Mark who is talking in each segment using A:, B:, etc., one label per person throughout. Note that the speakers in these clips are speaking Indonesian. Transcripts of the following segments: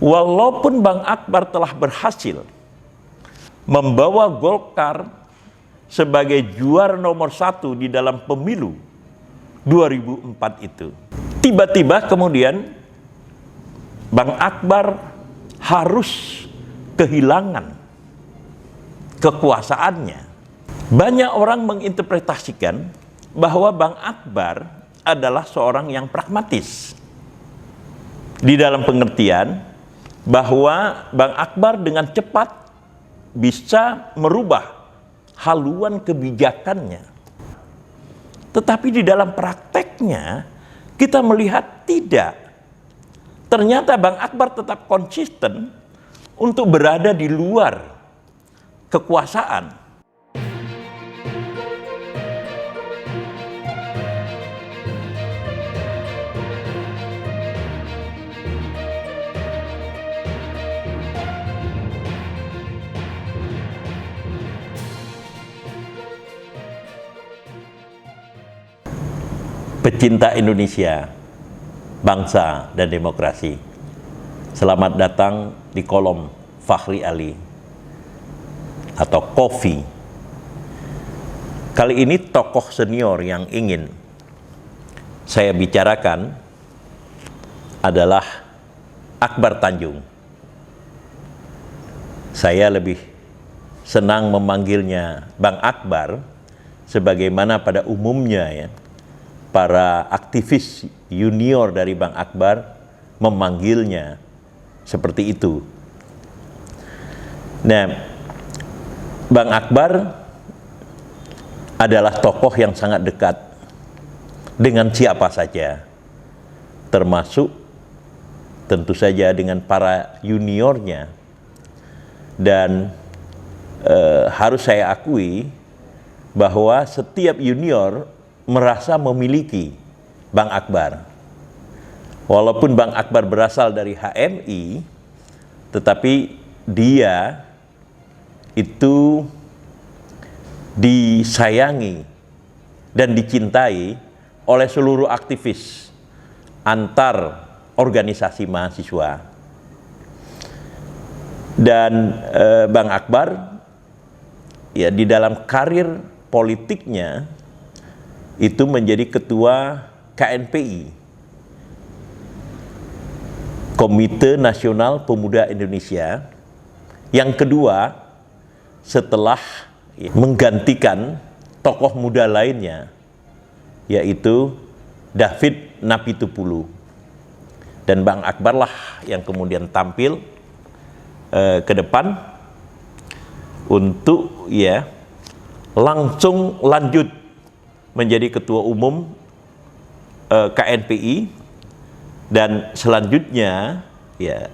A: Walaupun Bang Akbar telah berhasil membawa Golkar sebagai juara nomor 1 di dalam pemilu 2004 itu, tiba-tiba kemudian Bang Akbar harus kehilangan kekuasaannya. Banyak orang menginterpretasikan bahwa Bang Akbar adalah seorang yang pragmatis, di dalam pengertian bahwa Bang Akbar dengan cepat bisa merubah haluan kebijakannya. Tetapi di dalam prakteknya kita melihat tidak. Ternyata Bang Akbar tetap konsisten untuk berada di luar kekuasaan. Pecinta Indonesia, bangsa dan demokrasi, selamat datang di kolom Fakhri Ali atau Kofi. Kali ini tokoh senior yang ingin saya bicarakan adalah Akbar Tanjung. Saya lebih senang memanggilnya Bang Akbar, sebagaimana pada umumnya ya para aktivis junior dari Bang Akbar memanggilnya seperti itu. Nah, Bang Akbar adalah tokoh yang sangat dekat dengan siapa saja, termasuk tentu saja dengan para juniornya. Dan harus saya akui bahwa setiap junior merasa memiliki Bang Akbar. Walaupun Bang Akbar berasal dari HMI, tetapi dia itu disayangi dan dicintai oleh seluruh aktivis antar organisasi mahasiswa. Dan Bang Akbar ya di dalam karir politiknya itu menjadi ketua KNPI, Komite Nasional Pemuda Indonesia, yang kedua setelah menggantikan tokoh muda lainnya, yaitu David Napitupulu. Dan Bang Akbar lah yang kemudian tampil ke depan untuk ya langsung lanjut menjadi ketua umum KNPI, dan selanjutnya ya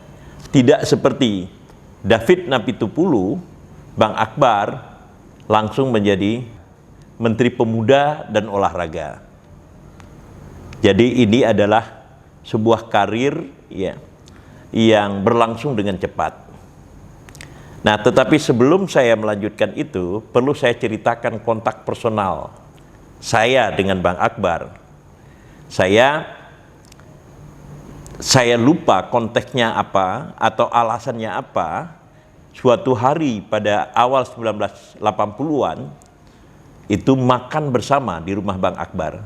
A: tidak seperti David Napitupulu, Bang Akbar langsung menjadi Menteri Pemuda dan Olahraga. Jadi ini adalah sebuah karir ya yang berlangsung dengan cepat. Nah, tetapi sebelum saya melanjutkan itu, perlu saya ceritakan kontak personal saya dengan Bang Akbar. Saya lupa konteksnya apa atau alasannya apa. Suatu hari pada awal 1980-an itu makan bersama di rumah Bang Akbar.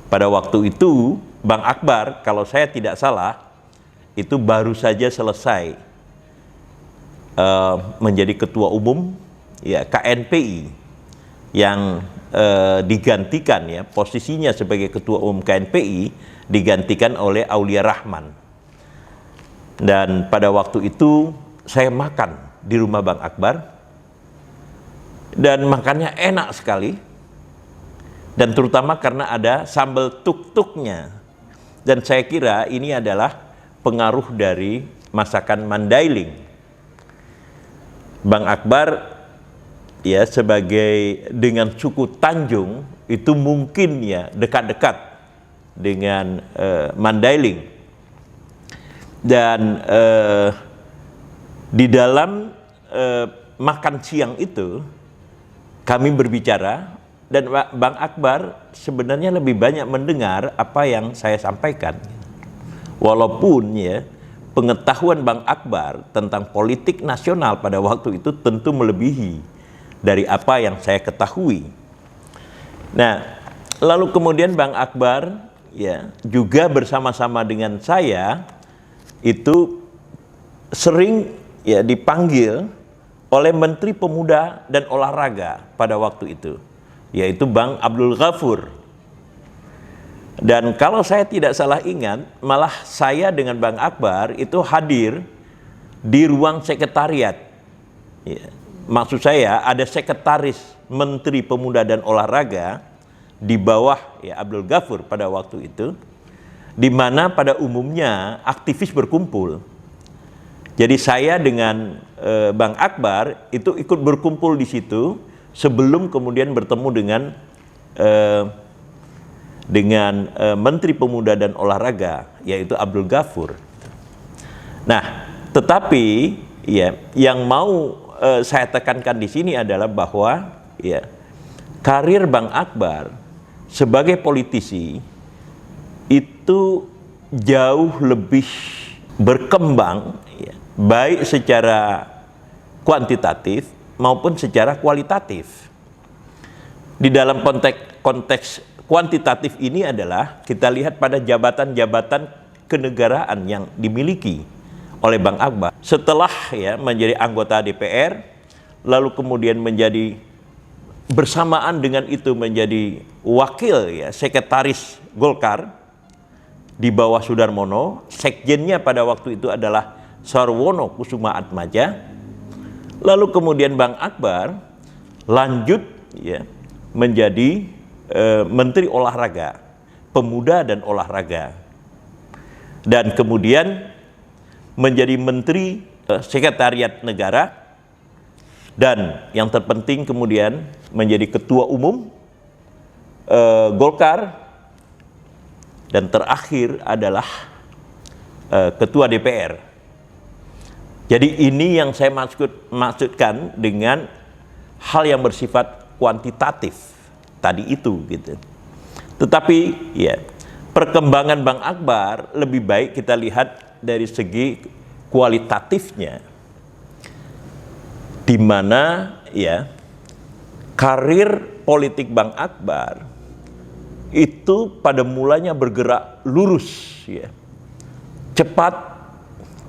A: Pada waktu itu Bang Akbar, kalau saya tidak salah, itu baru saja selesai menjadi ketua umum ya KNPI, yang digantikan ya posisinya sebagai ketua umum KNPI digantikan oleh Aulia Rahman. Dan pada waktu itu saya makan di rumah Bang Akbar, dan makannya enak sekali, dan terutama karena ada sambal tuk-tuknya. Dan saya kira ini adalah pengaruh dari masakan Mandailing. Bang Akbar ya sebagai dengan suku Tanjung itu mungkin ya dekat-dekat dengan Mandailing. Dan di dalam makan siang itu kami berbicara, dan Bang Akbar sebenarnya lebih banyak mendengar apa yang saya sampaikan. Walaupun ya pengetahuan Bang Akbar tentang politik nasional pada waktu itu tentu melebihi dari apa yang saya ketahui. Nah, lalu kemudian Bang Akbar ya juga bersama-sama dengan saya itu sering ya dipanggil oleh Menteri Pemuda dan Olahraga pada waktu itu, yaitu Bang Abdul Ghafur. Dan kalau saya tidak salah ingat, malah saya dengan Bang Akbar itu hadir di ruang sekretariat. Ya, maksud saya ada sekretaris Menteri Pemuda dan Olahraga di bawah ya Abdul Ghafur pada waktu itu, di mana pada umumnya aktivis berkumpul. Jadi saya dengan Bang Akbar itu ikut berkumpul di situ sebelum kemudian bertemu dengan Menteri Pemuda dan Olahraga, yaitu Abdul Ghafur. Nah, tetapi ya yang mau saya tekankan di sini adalah bahwa ya karir Bang Akbar sebagai politisi itu jauh lebih berkembang ya, baik secara kuantitatif maupun secara kualitatif. Di dalam konteks kuantitatif ini adalah kita lihat pada jabatan-jabatan kenegaraan yang dimiliki oleh Bang Akbar. Setelah ya menjadi anggota DPR, lalu kemudian menjadi bersamaan dengan itu menjadi wakil ya sekretaris Golkar di bawah Sudarmono, sekjennya pada waktu itu adalah Sarwono Kusuma Atmaja. Lalu kemudian Bang Akbar lanjut ya menjadi Menteri Olahraga, Pemuda dan Olahraga, dan kemudian menjadi Menteri Sekretariat Negara, dan yang terpenting kemudian menjadi Ketua Umum Golkar, dan terakhir adalah Ketua DPR. Jadi ini yang saya maksudkan dengan hal yang bersifat kuantitatif tadi itu gitu. Tetapi ya perkembangan Bang Akbar lebih baik kita lihat dari segi kualitatifnya, di mana ya karir politik Bang Akbar itu pada mulanya bergerak lurus ya, cepat,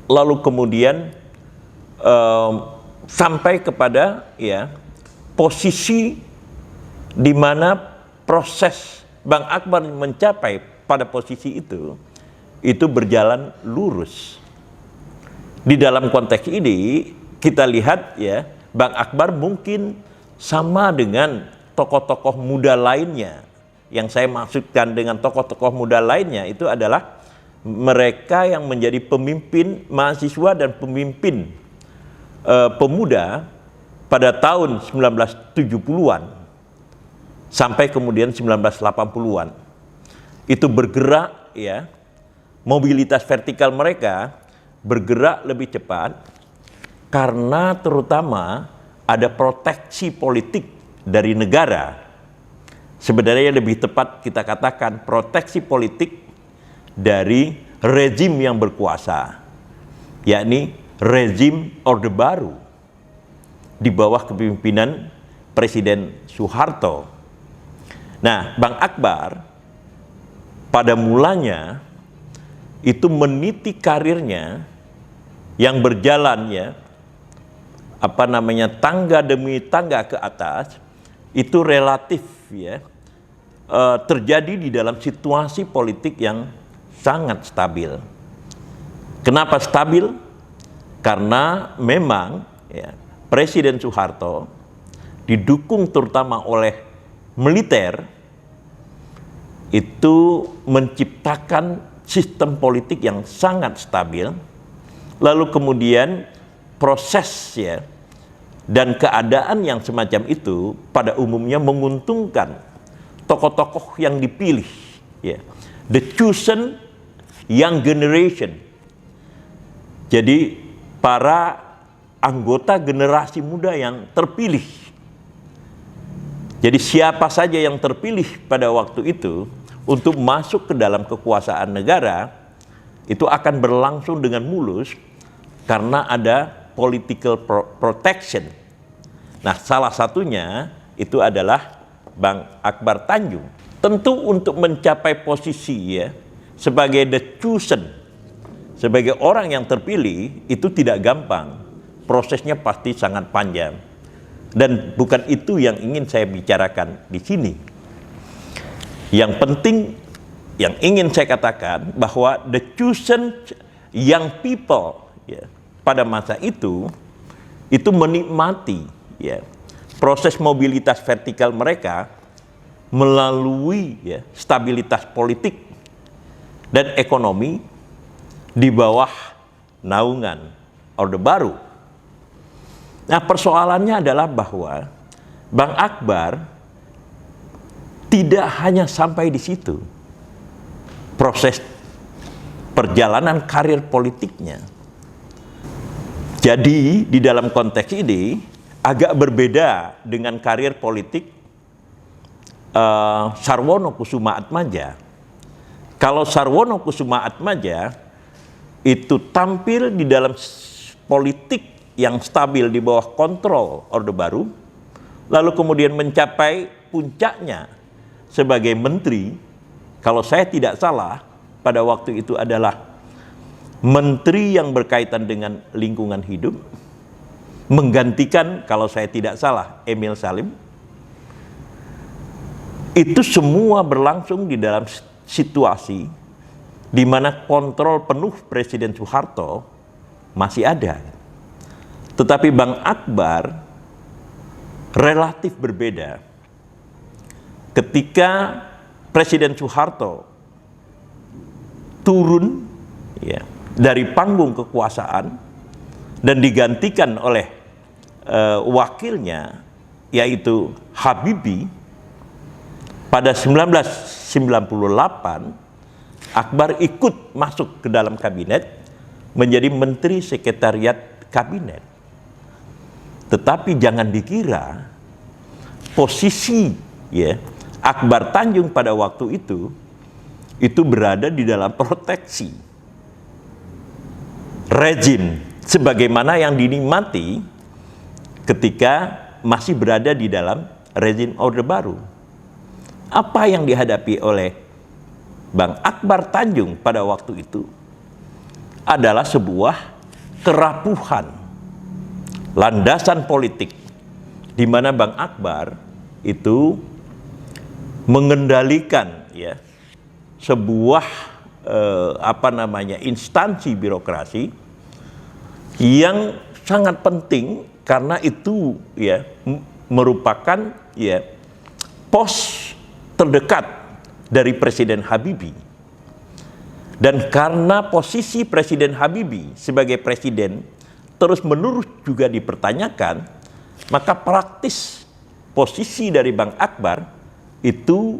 A: lalu kemudian sampai kepada ya posisi di mana proses Bang Akbar mencapai pada posisi itu berjalan lurus. Di dalam konteks ini kita lihat ya Bang Akbar mungkin sama dengan tokoh-tokoh muda lainnya. Yang saya maksudkan dengan tokoh-tokoh muda lainnya itu adalah mereka yang menjadi pemimpin mahasiswa dan pemimpin pemuda pada tahun 1970-an sampai kemudian 1980-an. Itu bergerak ya, mobilitas vertikal mereka bergerak lebih cepat karena terutama ada proteksi politik dari negara. Sebenarnya lebih tepat kita katakan proteksi politik dari rezim yang berkuasa, yakni rezim Orde Baru di bawah kepemimpinan Presiden Soeharto. Nah, Bang Akbar pada mulanya itu meniti karirnya yang berjalan ya, tangga demi tangga ke atas, itu relatif ya terjadi di dalam situasi politik yang sangat stabil. Kenapa stabil? Karena memang ya, Presiden Soeharto didukung terutama oleh militer itu menciptakan sistem politik yang sangat stabil, lalu kemudian proses ya dan keadaan yang semacam itu pada umumnya menguntungkan tokoh-tokoh yang dipilih ya, the chosen young generation. Jadi para anggota generasi muda yang terpilih. Jadi siapa saja yang terpilih pada waktu itu untuk masuk ke dalam kekuasaan negara, itu akan berlangsung dengan mulus karena ada political protection. Nah, salah satunya itu adalah Bang Akbar Tanjung. Tentu untuk mencapai posisi ya sebagai the chosen, sebagai orang yang terpilih itu tidak gampang. Prosesnya pasti sangat panjang. Dan bukan itu yang ingin saya bicarakan di sini. Yang penting yang ingin saya katakan bahwa the chosen young people ya, pada masa itu menikmati ya, proses mobilitas vertikal mereka melalui ya, stabilitas politik dan ekonomi di bawah naungan Orde Baru. Nah, persoalannya adalah bahwa Bang Akbar tidak hanya sampai di situ. Proses perjalanan karir politiknya. Jadi di dalam konteks ini agak berbeda dengan karir politik Sarwono Kusuma Atmaja. Kalau Sarwono Kusuma Atmaja itu tampil di dalam politik yang stabil di bawah kontrol Orde Baru, lalu kemudian mencapai puncaknya sebagai menteri, kalau saya tidak salah pada waktu itu adalah menteri yang berkaitan dengan lingkungan hidup, menggantikan kalau saya tidak salah Emil Salim. Itu semua berlangsung di dalam situasi di mana kontrol penuh Presiden Soeharto masih ada. Tetapi Bang Akbar relatif berbeda. Ketika Presiden Soeharto turun ya, dari panggung kekuasaan dan digantikan oleh wakilnya yaitu Habibie pada 1998, Akbar ikut masuk ke dalam kabinet menjadi Menteri Sekretariat Kabinet. Tetapi jangan dikira posisi ya Akbar Tanjung pada waktu itu berada di dalam proteksi rezim sebagaimana yang dinikmati ketika masih berada di dalam rezim Orde Baru. Apa yang dihadapi oleh Bang Akbar Tanjung pada waktu itu adalah sebuah kerapuhan landasan politik di mana Bang Akbar itu mengendalikan ya sebuah instansi birokrasi yang sangat penting karena itu ya merupakan ya pos terdekat dari Presiden Habibie. Dan karena posisi Presiden Habibie sebagai presiden terus-menerus juga dipertanyakan, maka praktis posisi dari Bang Akbar itu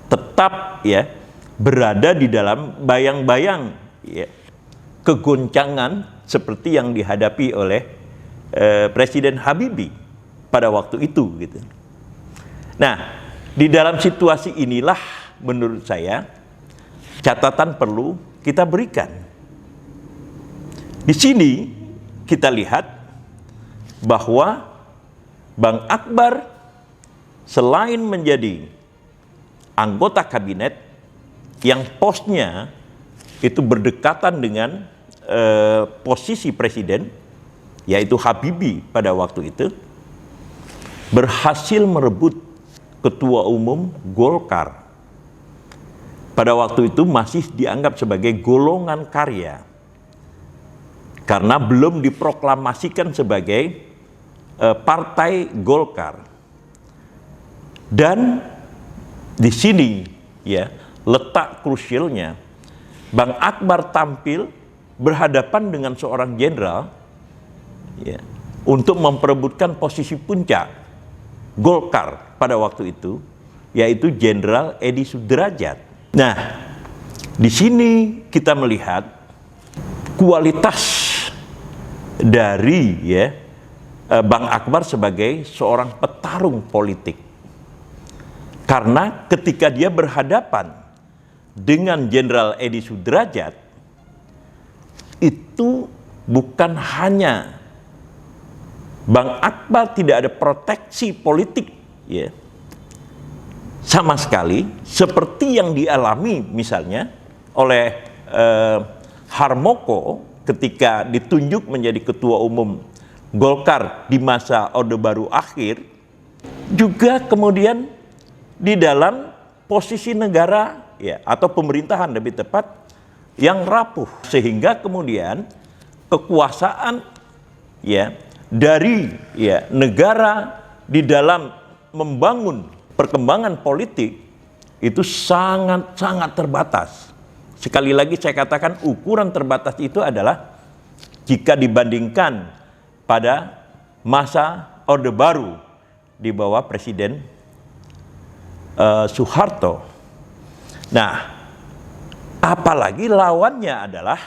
A: tetap ya berada di dalam bayang-bayang ya, kegoncangan seperti yang dihadapi oleh Presiden Habibie pada waktu itu gitu. Nah, di dalam situasi inilah menurut saya catatan perlu kita berikan. Di sini kita lihat bahwa Bang Akbar selain menjadi anggota kabinet yang posnya itu berdekatan dengan posisi presiden, yaitu Habibie pada waktu itu, berhasil merebut ketua umum Golkar. Pada waktu itu masih dianggap sebagai golongan karya, karena belum diproklamasikan sebagai partai Golkar. Dan di sini ya letak krusialnya, Bang Akbar tampil berhadapan dengan seorang jenderal ya, untuk memperebutkan posisi puncak Golkar pada waktu itu, yaitu Jenderal Edi Sudrajat. Nah, di sini kita melihat kualitas dari ya Bang Akbar sebagai seorang petarung politik. Karena ketika dia berhadapan dengan Jenderal Edi Sudrajat itu bukan hanya Bang Akbar tidak ada proteksi politik, ya, sama sekali seperti yang dialami misalnya oleh Harmoko ketika ditunjuk menjadi ketua umum Golkar di masa Orde Baru akhir, juga kemudian di dalam posisi negara, ya, atau pemerintahan lebih tepat, yang rapuh, sehingga kemudian kekuasaan, ya, dari, ya, negara di dalam membangun perkembangan politik itu sangat-sangat terbatas. Sekali lagi saya katakan ukuran terbatas itu adalah jika dibandingkan pada masa Orde Baru di bawah Presiden Soeharto. Nah, apalagi lawannya adalah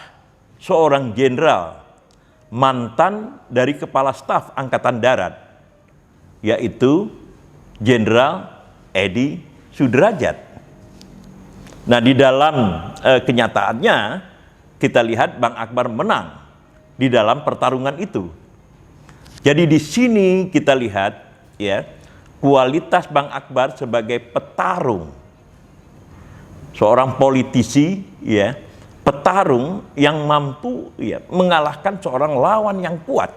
A: seorang jenderal mantan dari Kepala Staf Angkatan Darat, yaitu Jenderal Edi Sudrajat. Nah, di dalam kenyataannya kita lihat Bang Akbar menang di dalam pertarungan itu. Jadi di sini kita lihat, ya, kualitas Bang Akbar sebagai petarung, seorang politisi, ya, petarung yang mampu, ya, mengalahkan seorang lawan yang kuat.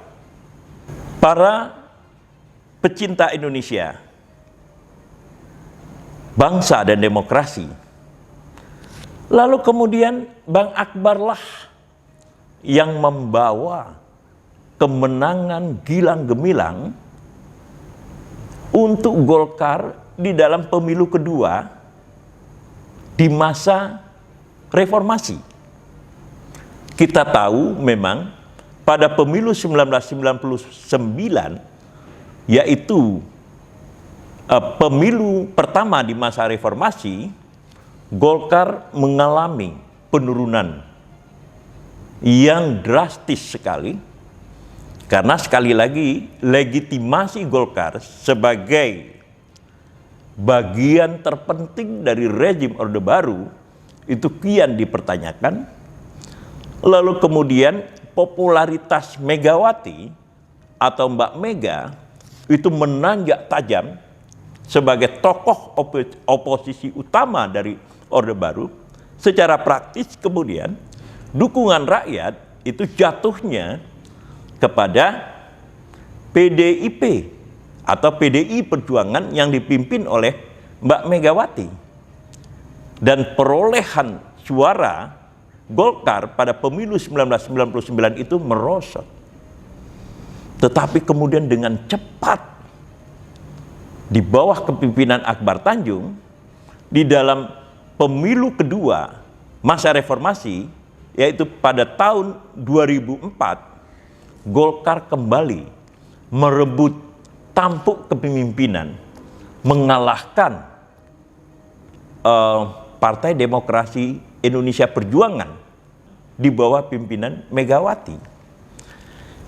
A: Para pecinta Indonesia, bangsa dan demokrasi. Lalu kemudian Bang Akbar lah yang membawa kemenangan gilang gemilang untuk Golkar di dalam pemilu kedua di masa reformasi. Kita tahu memang pada pemilu 1999, yaitu pemilu pertama di masa reformasi, Golkar mengalami penurunan yang drastis sekali, karena sekali lagi legitimasi Golkar sebagai bagian terpenting dari rezim Orde Baru itu kian dipertanyakan. Lalu kemudian popularitas Megawati atau Mbak Mega itu menanjak tajam sebagai tokoh oposisi utama dari Orde Baru. Secara praktis kemudian dukungan rakyat itu jatuhnya kepada PDIP atau PDI Perjuangan yang dipimpin oleh Mbak Megawati. Dan perolehan suara Golkar pada pemilu 1999 itu merosot. Tetapi kemudian dengan cepat di bawah kepemimpinan Akbar Tanjung, di dalam pemilu kedua masa reformasi, yaitu pada tahun 2004, Golkar kembali merebut tampuk kepemimpinan, mengalahkan Partai Demokrasi Indonesia Perjuangan di bawah pimpinan Megawati.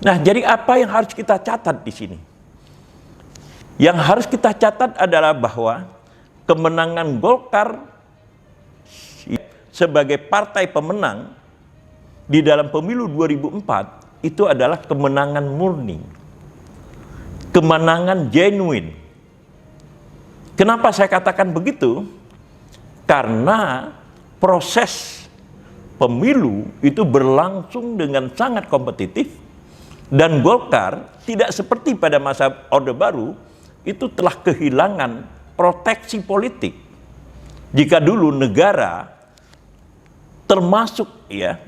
A: Nah, jadi apa yang harus kita catat di sini? Yang harus kita catat adalah bahwa kemenangan Golkar sebagai partai pemenang di dalam pemilu 2004 itu adalah kemenangan murni, kemenangan genuine. Kenapa saya katakan begitu? Karena proses pemilu itu berlangsung dengan sangat kompetitif, dan Golkar tidak seperti pada masa Orde Baru itu telah kehilangan proteksi politik. Jika dulu negara termasuk, ya,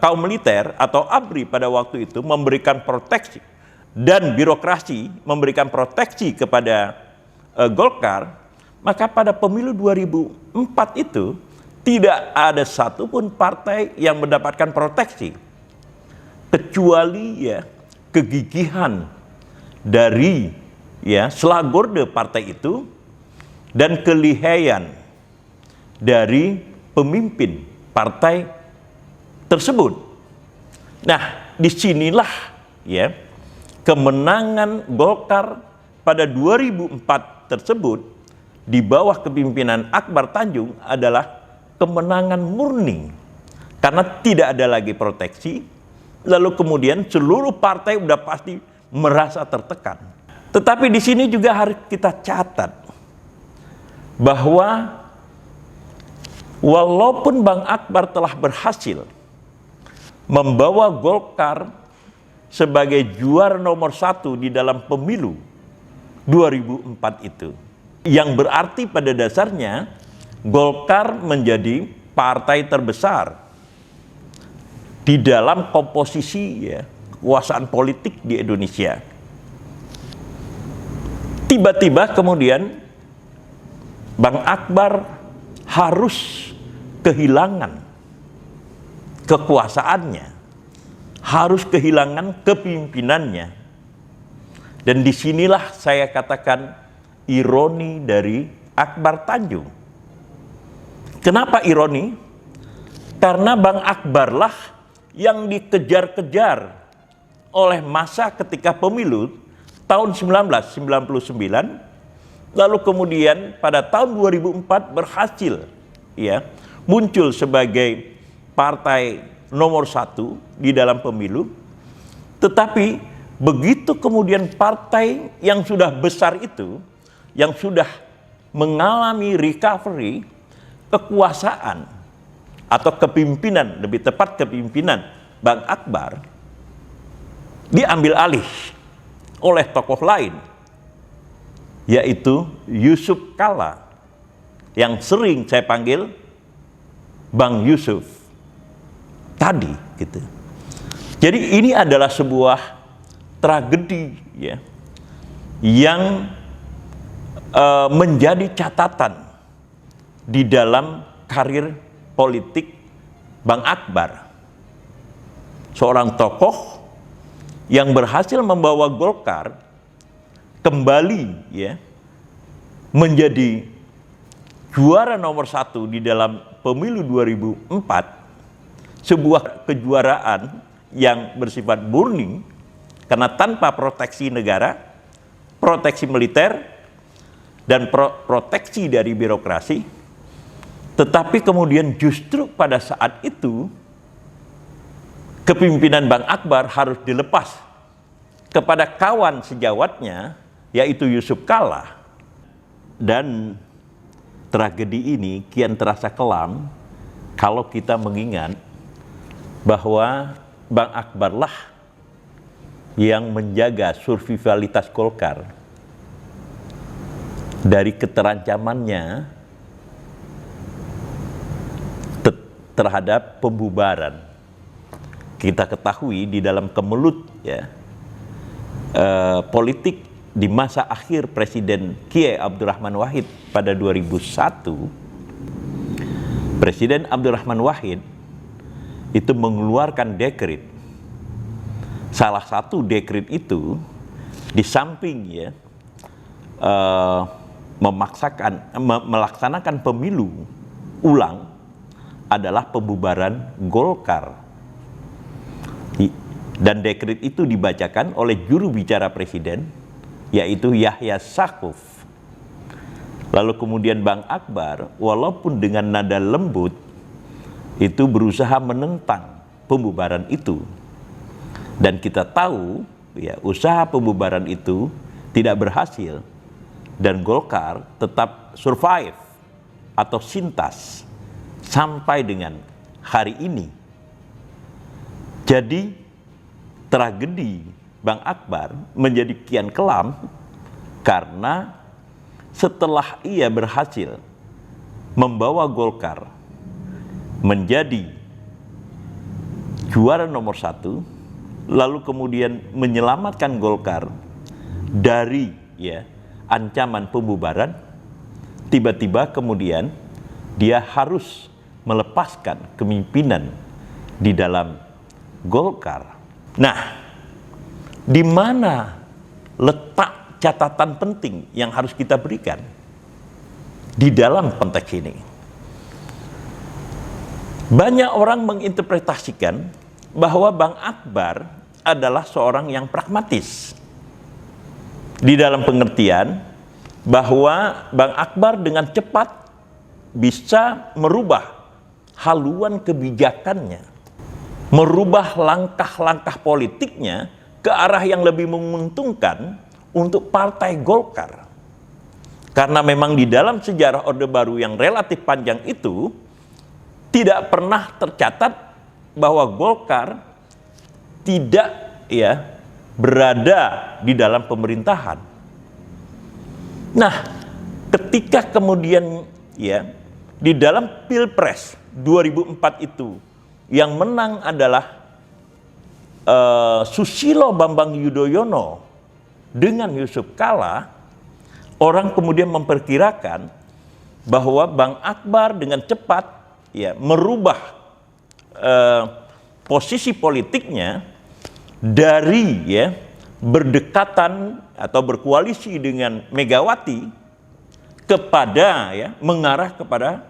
A: kaum militer atau ABRI pada waktu itu memberikan proteksi dan birokrasi memberikan proteksi kepada Golkar, maka pada pemilu 2004 itu tidak ada satupun partai yang mendapatkan proteksi kecuali, ya, kegigihan dari, ya, selagorde partai itu dan kelihayan dari pemimpin partai tersebut. Nah, disinilah, ya, kemenangan Golkar pada 2004 tersebut di bawah kepemimpinan Akbar Tanjung adalah kemenangan murni karena tidak ada lagi proteksi. Lalu kemudian seluruh partai udah pasti merasa tertekan. Tetapi di sini juga harus kita catat bahwa walaupun Bang Akbar telah berhasil membawa Golkar sebagai juara nomor 1 di dalam pemilu 2004 itu, yang berarti pada dasarnya Golkar menjadi partai terbesar di dalam komposisi kekuasaan politik di Indonesia. Tiba-tiba kemudian Bang Akbar harus kehilangan kekuasaannya, harus kehilangan kepemimpinannya. Dan disinilah saya katakan ironi dari Akbar Tanjung. Kenapa ironi? Karena Bang Akbar lah yang dikejar-kejar oleh massa ketika pemilu tahun 1999, lalu kemudian pada tahun 2004 berhasil muncul sebagai partai nomor 1 di dalam pemilu. Tetapi begitu kemudian partai yang sudah besar itu, yang sudah mengalami recovery kekuasaan atau kepemimpinan, lebih tepat kepemimpinan Bang Akbar, diambil alih oleh tokoh lain, yaitu Yusuf Kalla, yang sering saya panggil Bang Yusuf tadi gitu. Jadi ini adalah sebuah tragedi yang menjadi catatan di dalam karir politik Bang Akbar, seorang tokoh yang berhasil membawa Golkar kembali menjadi juara nomor 1 di dalam pemilu 2004, sebuah kejuaraan yang bersifat murni karena tanpa proteksi negara, proteksi militer, dan proteksi dari birokrasi. Tetapi kemudian justru pada saat itu kepemimpinan Bang Akbar harus dilepas kepada kawan sejawatnya, yaitu Yusuf Kalla. Dan tragedi ini kian terasa kelam kalau kita mengingat bahwa Bang Akbar lah yang menjaga survivalitas Golkar dari keterancamannya terhadap pembubaran. Kita ketahui di dalam kemelut politik di masa akhir Presiden Kiai Abdurrahman Wahid pada 2001, Presiden Abdurrahman Wahid itu mengeluarkan dekret. Salah satu dekret itu di samping melaksanakan pemilu ulang adalah pembubaran Golkar. Dan dekret itu dibacakan oleh juru bicara presiden, yaitu Yahya Saquf. Lalu kemudian Bang Akbar, walaupun dengan nada lembut, itu berusaha menentang pembubaran itu. Dan kita tahu usaha pembubaran itu tidak berhasil, dan Golkar tetap survive atau sintas sampai dengan hari ini. Jadi tragedi Bang Akbar menjadi kian kelam karena setelah ia berhasil membawa Golkar menjadi juara nomor 1, lalu kemudian menyelamatkan Golkar dari ancaman pembubaran, tiba-tiba kemudian dia harus melepaskan kepemimpinan di dalam Golkar. Nah, di mana letak catatan penting yang harus kita berikan di dalam konteks ini? Banyak orang menginterpretasikan bahwa Bang Akbar adalah seorang yang pragmatis, di dalam pengertian bahwa Bang Akbar dengan cepat bisa merubah haluan kebijakannya, merubah langkah-langkah politiknya ke arah yang lebih menguntungkan untuk Partai Golkar. Karena memang di dalam sejarah Orde Baru yang relatif panjang itu, tidak pernah tercatat bahwa Golkar tidak berada di dalam pemerintahan. Nah, ketika kemudian di dalam Pilpres 2004 itu yang menang adalah Susilo Bambang Yudhoyono dengan Yusuf Kalla, orang kemudian memperkirakan bahwa Bang Akbar dengan cepat merubah posisi politiknya dari berdekatan atau berkoalisi dengan Megawati kepada mengarah kepada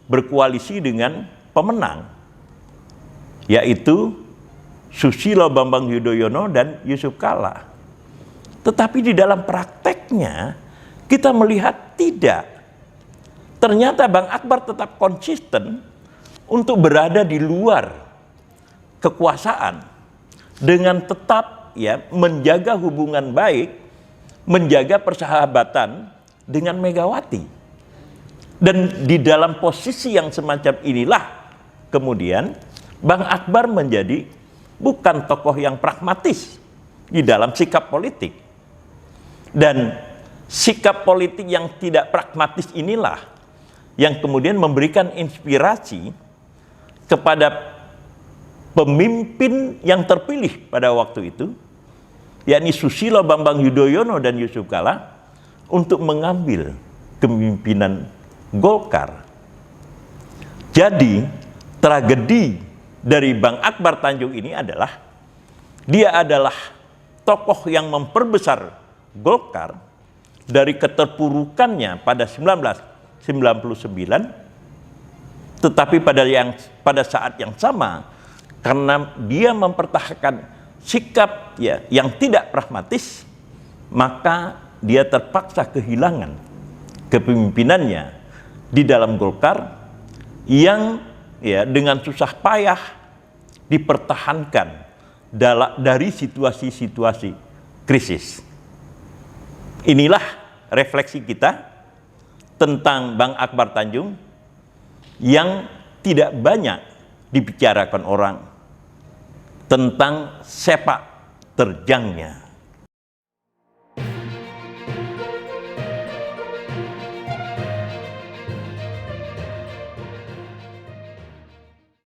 A: berkoalisi dengan pemenang, yaitu Susilo Bambang Yudhoyono dan Yusuf Kalla. Tetapi di dalam prakteknya kita melihat tidak. Ternyata Bang Akbar tetap konsisten untuk berada di luar kekuasaan dengan tetap menjaga hubungan baik, menjaga persahabatan dengan Megawati. Dan di dalam posisi yang semacam inilah kemudian Bang Akbar menjadi bukan tokoh yang pragmatis di dalam sikap politik. Dan sikap politik yang tidak pragmatis inilah yang kemudian memberikan inspirasi kepada pemimpin yang terpilih pada waktu itu, yakni Susilo Bambang Yudhoyono dan Yusuf Kalla, untuk mengambil kepemimpinan Golkar. Jadi tragedi dari Bang Akbar Tanjung ini adalah dia adalah tokoh yang memperbesar Golkar dari keterpurukannya pada 1999, tetapi pada saat yang sama karena dia mempertahankan sikap yang tidak pragmatis, maka dia terpaksa kehilangan kepemimpinannya di dalam Golkar yang dengan susah payah dipertahankan dari situasi-situasi krisis. Inilah refleksi kita tentang Bang Akbar Tanjung yang tidak banyak dibicarakan orang tentang sepak terjangnya.